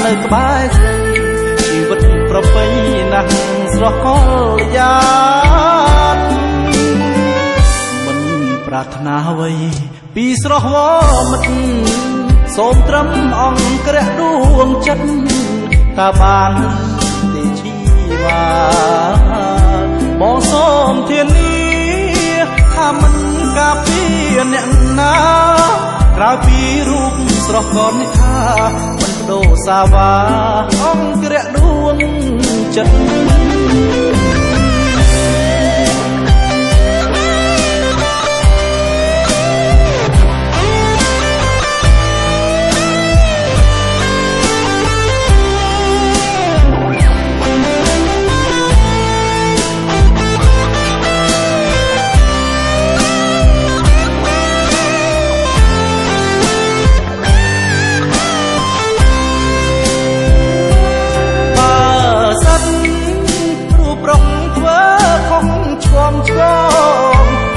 នៅក្បែរស្រីជីវិតប្រពៃណាស់ស្រស់កលយ៉ាមិនប្រាថ្នាអ្វីពីស្រស់វមិត្តសូមត្រឹមអង្គរៈដួងចិត្តតាបានទេជីវ៉ាបងសូមធានាថាមិនកាពីអ្នកណាក្រៅពីរូបស្រស់កននេះថាមិនបដូរសាវ៉ាអង្គរៈដួងចិត្ត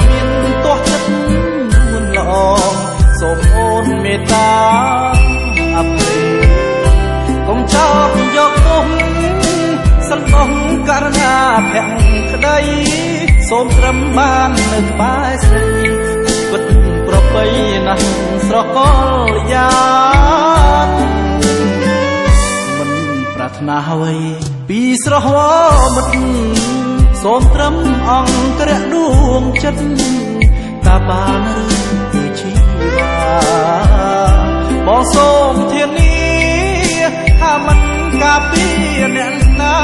មានទាស់ចិត្តនួនល្អសូមអូនមេត្តាអភ័យកុំចោទយកទោសសន្តោសករណាភក្តីសូមត្រឹមបាននៅក្បែរស្រីពិតប្រពៃណាស់ស្រស់កលយ៉ាមិនប្រាថ្នាអ្វីពីស្រស់វមិត្តសូមត្រឹមអង្គរៈដួងចិត្តតាបានឬជីវ៉ាបងសូមធានាថាមិនកាពីអ្នកណា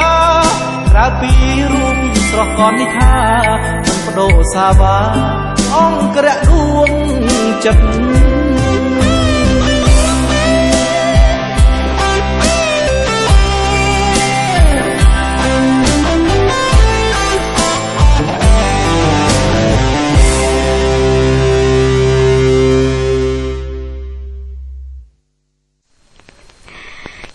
ក្រៅពីរូបស្រស់កននេះថាមិនបដូរសាវ៉ាអង្គរៈដួងចិត្ត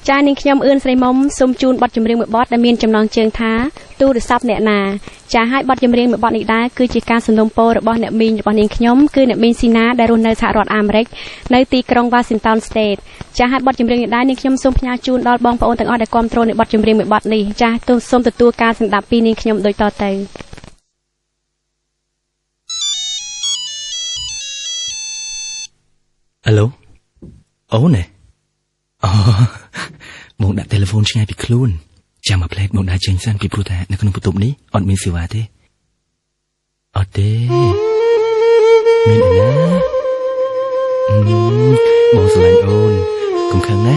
ចានាងខ្ញុំអឿនស្រីមុំសូមជូនបទចម្រៀងមួយបទដែលមានចំណងជើងថាទូរស័ព្ទអ្នកណាចាឲ្យបទចម្រៀងមួយបទនេះដែរគឺជាការសំណូមពររបស់អ្នកមីងរបស់នាងខ្ញុំគឺអ្នកមីងស៊ីណាដែលរស់នៅសហរដ្ឋអាមេរិកនៅទីក្រុង Washington State ចាឲ្យបទចម្រៀងនេះដែរនាងខ្ញុំសូមផ្ញើជូនដល់បងប្អូនទាំងអស់ដែលគាំទ្រនៅបទចម្រៀងមួយបទនេះចាសូមទទួលការស្ដាប់ពីនាងខ្ញុំដូចតទៅហេឡូអូនអូមកដាក់ទូរស័ព្ទឆ្ងាយពីខ្លួនចាំមកផ្លែតមកដាក់ចេញសិនពីព្រោះថានៅក្នុងបន្ទប់នេះអត់មានសេវាទេអត់ទេមានណាបងស្រឡាញ់អូនកុំខឹងណា